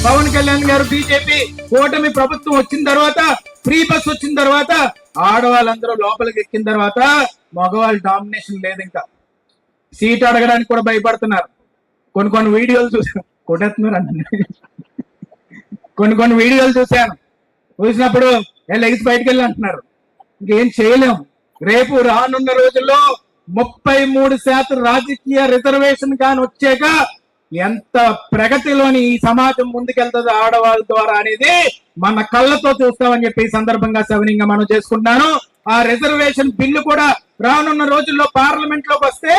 పవన్ కళ్యాణ్ గారు బీజేపీ కూటమి ప్రభుత్వం వచ్చిన తర్వాత ఫ్రీ బస్ వచ్చిన తర్వాత ఆడవాళ్ళందరూ లోపలికి ఎక్కిన తర్వాత మగవాళ్ళ డామినేషన్ లేదు. ఇంకా సీట్ అడగడానికి కూడా భయపడుతున్నారు. కొన్ని వీడియోలు చూసాను, కొట్టేస్తున్నారు అంటున్నారు. కొన్ని వీడియోలు చూసినప్పుడు లెగిసి బయటకు వెళ్ళి అంటున్నారు. ఇంకేం చేయలేము. రేపు రానున్న రోజుల్లో 33% రాజకీయ రిజర్వేషన్ కాని వచ్చాక ఎంత ప్రగతిలోని ఈ సమాజం ముందుకెళ్తుందో ఆడవాళ్ళ ద్వారా అనేది మన కళ్ళతో చూస్తామని చెప్పి ఈ సందర్భంగా సవినీయంగా మనం చేసుకుంటున్నాను. ఆ రిజర్వేషన్ బిల్లు కూడా రానున్న రోజుల్లో పార్లమెంట్ లోకి వస్తే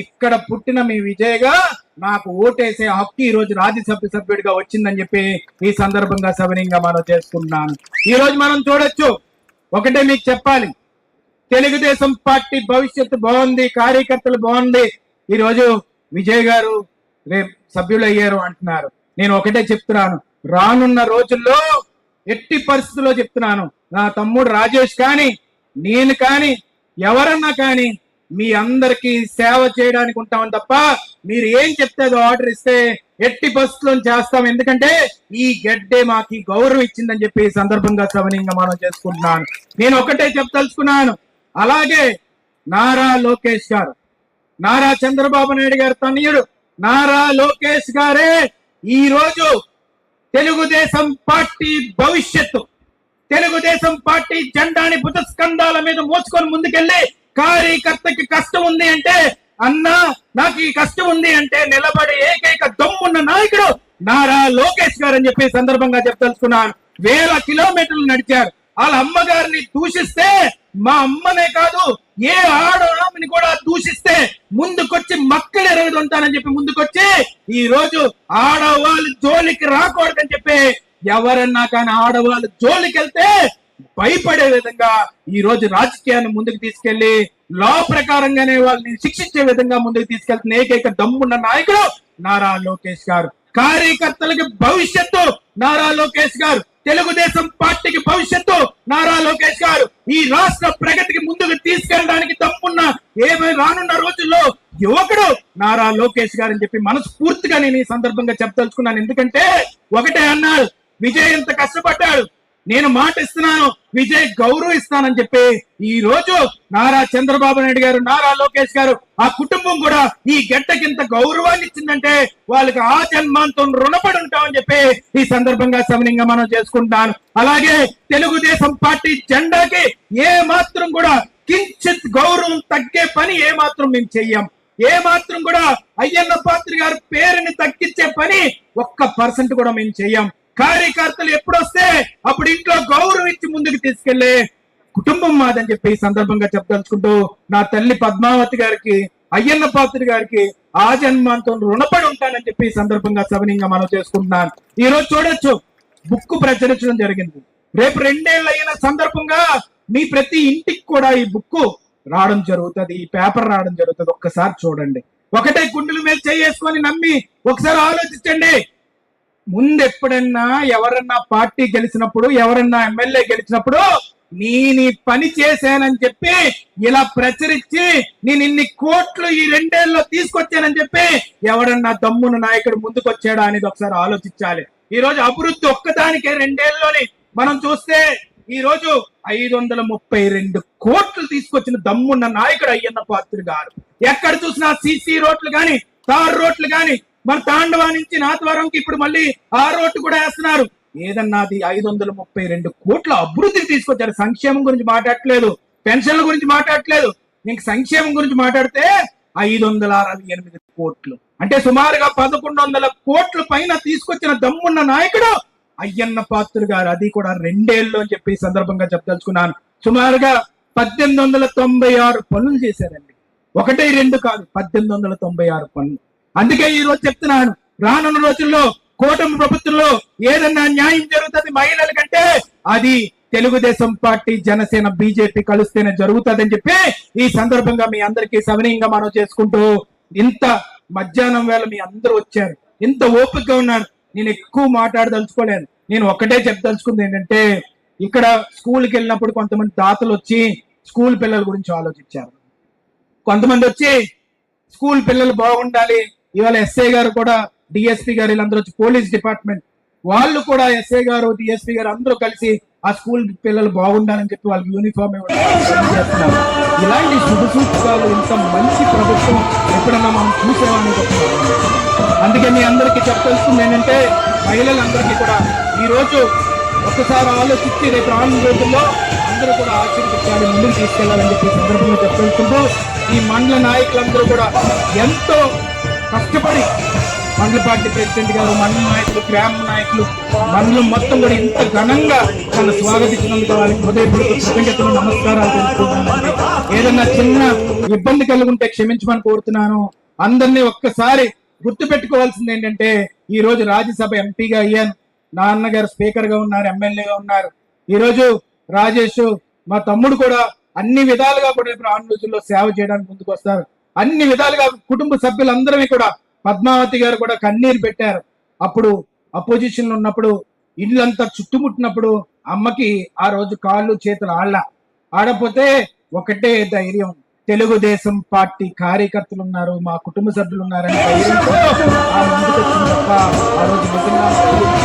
ఇక్కడ పుట్టిన మీ విజయ్గా నాకు ఓటేసే హక్కు ఈ రోజు రాజ్యసభ సభ్యుడిగా వచ్చిందని చెప్పి ఈ సందర్భంగా సవినీయంగా మనం చేసుకుంటున్నాను. ఈ రోజు మనం చూడొచ్చు, ఒకటే మీకు చెప్పాలి, తెలుగుదేశం పార్టీ భవిష్యత్తు బాగుంది, కార్యకర్తలు బాగుంది. ఈ రోజు విజయ్ గారు రేపు సభ్యులు అయ్యారు అంటున్నారు. నేను ఒకటే చెప్తున్నాను, రానున్న రోజుల్లో ఎట్టి పరిస్థితుల్లో చెప్తున్నాను, నా తమ్ముడు రాజేష్ కానీ నేను కానీ ఎవరన్నా కానీ మీ అందరికీ సేవ చేయడానికి ఉంటామని తప్ప మీరు ఏం చెప్తే ఆర్డర్ ఇస్తే ఎట్టి పరిస్థితుల్లో చేస్తాం. ఎందుకంటే ఈ గడ్డే మాకు గౌరవం ఇచ్చిందని చెప్పి ఈ సందర్భంగా సవనీయంగా మనం చేసుకుంటున్నాను. నేను ఒకటే చెప్పదలుచుకున్నాను, అలాగే నారా లోకేష్ గారు, నారా చంద్రబాబు నాయుడు గారు తనయుడు నారా లోకేష్ గారే ఈ రోజు తెలుగుదేశం పార్టీ భవిష్యత్తు, తెలుగుదేశం పార్టీ జెండాని భుజస్కంధాల మీద మోసుకొని ముందుకెళ్ళి కార్యకర్తకి కష్టం ఉంది అంటే, అన్నా నాకు ఈ కష్టం ఉంది అంటే నిలబడి ఏకైక దమ్మున్న నాయకుడు నారా లోకేష్ గారు అని చెప్పి సందర్భంగా చెప్పదలుచుకున్నాను. 1000 కిలోమీటర్లు నడిచారు. వాళ్ళ అమ్మగారిని దూషిస్తే, మా అమ్మనే కాదు ఏ ఆడని కూడా దూషిస్తే ముందుకొచ్చి మక్కలు ఎరుగుతుంటానని చెప్పి ముందుకొచ్చి ఈ రోజు ఆడవాళ్ళు జోలికి రాకూడదని చెప్పి ఎవరన్నా కానీ ఆడవాళ్ళు జోలికి వెళ్తే భయపడే విధంగా ఈ రోజు రాజకీయాన్ని ముందుకు తీసుకెళ్లి లా ప్రకారంగానే వాళ్ళని శిక్షించే విధంగా ముందుకు తీసుకెళ్తున్న ఏకైక దమ్మున్న నాయకుడు నారా లోకేష్ గారు. కార్యకర్తలకి భవిష్యత్తు నారా లోకేష్ గారు, తెలుగుదేశం పార్టీకి భవిష్యత్తు నారా లోకేష్ గారు, ఈ రాష్ట్ర ప్రగతికి ముందుకు తీసుకెళ్ళడానికి తప్పున్న ఏమై రానున్న రోజుల్లో యువకుడు నారా లోకేష్ గారు అని చెప్పి మనస్ఫూర్తిగా నేను ఈ సందర్భంగా చెప్పదలుచుకున్నాను. ఎందుకంటే ఒకటే అన్నారు, విజయ్ ఎంత కష్టపడ్డాడు, నేను మాట ఇస్తున్నాను, విజయ్ గౌరవిస్తానని చెప్పి ఈ రోజు నారా చంద్రబాబు నాయుడు గారు, నారా లోకేష్ గారు, ఆ కుటుంబం కూడా ఈ గడ్డకింత గౌరవాన్ని ఇచ్చిందంటే వాళ్ళకి ఆ జన్మాంతో రుణపడి ఉంటామని చెప్పి ఈ సందర్భంగా సవినీయంగా మనం చేసుకుంటున్నాను. అలాగే తెలుగుదేశం పార్టీ జెండాకి ఏ మాత్రం కూడా కించిత్ గౌరవం తగ్గే పని ఏ మాత్రం మేము చెయ్యం. ఏ మాత్రం కూడా అయ్యన్న పాత్ర గారి పేరుని తగ్గించే పని 1% కూడా మేము చెయ్యం. కార్యకర్తలు ఎప్పుడొస్తే అప్పుడు ఇంట్లో గౌరవం ఇచ్చి ముందుకు తీసుకెళ్లే కుటుంబం మాదని చెప్పి ఈ సందర్భంగా చెప్పదలుచుకుంటూ నా తల్లి పద్మావతి గారికి, అయ్యన్న పాత్ర గారికి ఆ జన్మాంతో రుణపడి ఉంటానని చెప్పి ఈ సందర్భంగా సవినీయంగా మనం చేసుకుంటున్నాను. ఈ రోజు చూడొచ్చు, బుక్ ప్రచురించడం జరిగింది. రేపు 2 ఏళ్ళు అయిన సందర్భంగా మీ ప్రతి ఇంటికి కూడా ఈ బుక్ రావడం జరుగుతుంది, ఈ పేపర్ రావడం జరుగుతుంది. ఒక్కసారి చూడండి, ఒకటే గుండెల మీద చేసుకొని నమ్మి ఒకసారి ఆలోచించండి. ముందు ఎప్పుడన్నా ఎవరన్నా పార్టీ గెలిచినప్పుడు, ఎవరన్నా ఎమ్మెల్యే గెలిచినప్పుడు నేను పని చేశానని చెప్పి ఇలా ప్రచురించి నేను ఇన్ని కోట్లు ఈ 2 ఏళ్ళలో తీసుకొచ్చానని చెప్పి ఎవరన్నా దమ్మున నాయకుడు ముందుకొచ్చాడా అనేది ఒకసారి ఆలోచించాలి. ఈ రోజు అభివృద్ధి ఒక్కదానికే 2 ఏళ్ళలోని మనం చూస్తే ఈ రోజు 532 కోట్లు తీసుకొచ్చిన దమ్మున్న నాయకుడు అయ్యన్న పాత్ర గారు. ఎక్కడ చూసినా సీసీ రోడ్లు గాని, తార్ రోడ్లు గాని, మన తాండవా నుంచి నాతవరంకి ఇప్పుడు మళ్ళీ ఆ రోడ్డు కూడా వేస్తున్నారు. ఏదన్నాది 532 కోట్ల అభివృద్ధికి తీసుకొచ్చారు. సంక్షేమం గురించి మాట్లాడట్లేదు, పెన్షన్ల గురించి మాట్లాడట్లేదు. ఇంక సంక్షేమం గురించి మాట్లాడితే 568 కోట్లు అంటే సుమారుగా 1100 కోట్ల పైన తీసుకొచ్చిన దమ్మున్న నాయకుడు అయ్యన్న పాత్ర గారు. అది కూడా 2 ఏళ్ళు అని చెప్పి ఈ సందర్భంగా చెప్పదలుచుకున్నాను. సుమారుగా 1896 పనులు చేశారండి. 1, 2 కాదు, 1896 పనులు. అందుకే ఈ రోజు చెప్తున్నాను, రానున్న రోజుల్లో కూటమి ప్రభుత్వంలో ఏదన్నా న్యాయం జరుగుతుంది మహిళల కంటే అది తెలుగుదేశం పార్టీ, జనసేన, బీజేపీ కలిస్తేనే జరుగుతుందని చెప్పి ఈ సందర్భంగా మీ అందరికీ సవినీయంగా మనం చేసుకుంటూ, ఇంత మధ్యాహ్నం వేళ మీ అందరూ వచ్చారు, ఇంత ఓపికగా ఉన్నారు. నేను ఎక్కువ మాట్లాడదలుచుకోలేదు. నేను ఒకటే చెప్పదలుచుకుంది ఏంటంటే, ఇక్కడ స్కూల్కి వెళ్ళినప్పుడు కొంతమంది తాతలు వచ్చి స్కూల్ పిల్లల గురించి ఆలోచించారు. కొంతమంది వచ్చి స్కూల్ పిల్లలు బాగుండాలి, ఇవాళ ఎస్ఐ గారు కూడా, డిఎస్పీ గారు వీళ్ళందరూ వచ్చి పోలీస్ డిపార్ట్మెంట్ వాళ్ళు కూడా ఎస్ఐ గారు డిఎస్పీ గారు అందరూ కలిసి ఆ స్కూల్ పిల్లలు బాగుండాలని చెప్పి వాళ్ళకి యూనిఫామ్ చేస్తున్నారు. ఇలాంటి శుభ సూచకాలు ఇంత మంచి ప్రభుత్వం ఎప్పుడన్నా మనం చూసేవాళ్ళని చెప్తున్నాం. అందుకే మీ అందరికీ చెప్పాల్సింది ఏంటంటే మహిళలందరికీ కూడా ఈ రోజు ఒక్కసారి ఆలోచించి రేపు రానున్న రోజుల్లో అందరూ కూడా ఆశీర్వదించాలి, ముందుకు తీసుకెళ్లాలని చెప్పి సందర్భంగా చెప్పాల్సింటూ ఈ మండల నాయకులందరూ కూడా ఎంతో కష్టపడి మండల పార్టీ ప్రెసిడెంట్ గారు, మండల నాయకులు, గ్రామ నాయకులు, మండలం మొత్తం కూడా ఇంత ఘనంగా నన్ను స్వాగతించినందుకు వాళ్ళకి హృదయపూర్వక కృతజ్ఞతలు, నమస్కారాలు తెలుపుకుంటున్నాను. ఏదన్నా చిన్న ఇబ్బంది కలిగి ఉంటే క్షమించమని కోరుతున్నాను. అందరినీ ఒక్కసారి గుర్తు పెట్టుకోవాల్సింది ఏంటంటే ఈ రోజు రాజ్యసభ ఎంపీగా అయ్యాను, నాన్నగారు స్పీకర్ గా ఉన్నారు, ఎమ్మెల్యేగా ఉన్నారు. ఈ రోజు రాజేష్ మా తమ్ముడు కూడా అన్ని విధాలుగా కూడా ఇప్పుడు ఆన్ రోజుల్లో సేవ చేయడానికి ముందుకు వస్తారు. అన్ని విధాలుగా కుటుంబ సభ్యులందరినీ కూడా పద్మావతి గారు కూడా కన్నీరు పెట్టారు. అప్పుడు అపోజిషన్ లో ఉన్నప్పుడు ఇల్లంతా చుట్టుముట్టినప్పుడు అమ్మకి ఆ రోజు కాళ్ళు చేతులు ఆడపోతే ఒకటే ధైర్యం, తెలుగుదేశం పార్టీ కార్యకర్తలు ఉన్నారు, మా కుటుంబ సభ్యులు ఉన్నారని ధైర్యంతో ఆ ముందుకు వచ్చింది తప్ప ఆ రోజు నిజంగా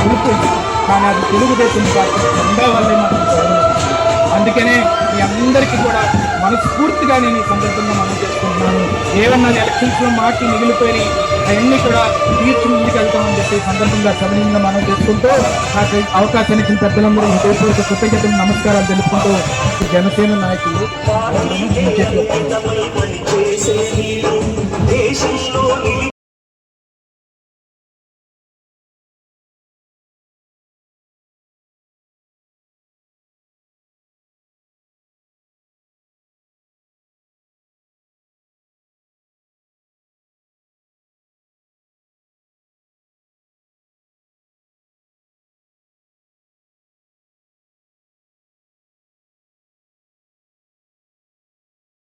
కోల్పోయింది. కానీ అది తెలుగుదేశం పార్టీ జెండా వల్లే మాకు గౌరవం వచ్చింది. అందుకనే మీ అందరికీ కూడా మనస్ఫూర్తిగా నేను ఈ సందర్భంగా మనం చేసుకుంటున్నాను. ఏమన్నా ఎలక్షన్స్ లో మాటలు మిగిలిపోయి అవన్నీ కూడా తీర్చి ముందుకు వెళ్తామని చెప్పి సందర్భంగా సవినీయంగా మనం చేసుకుంటూ నాకు అవకాశాన్ని ఇచ్చిన పెద్దలందరూ హృదయపూర్వక కృతజ్ఞతలు, నమస్కారాలు తెలుపుకుంటూ జనసేన నాయకులు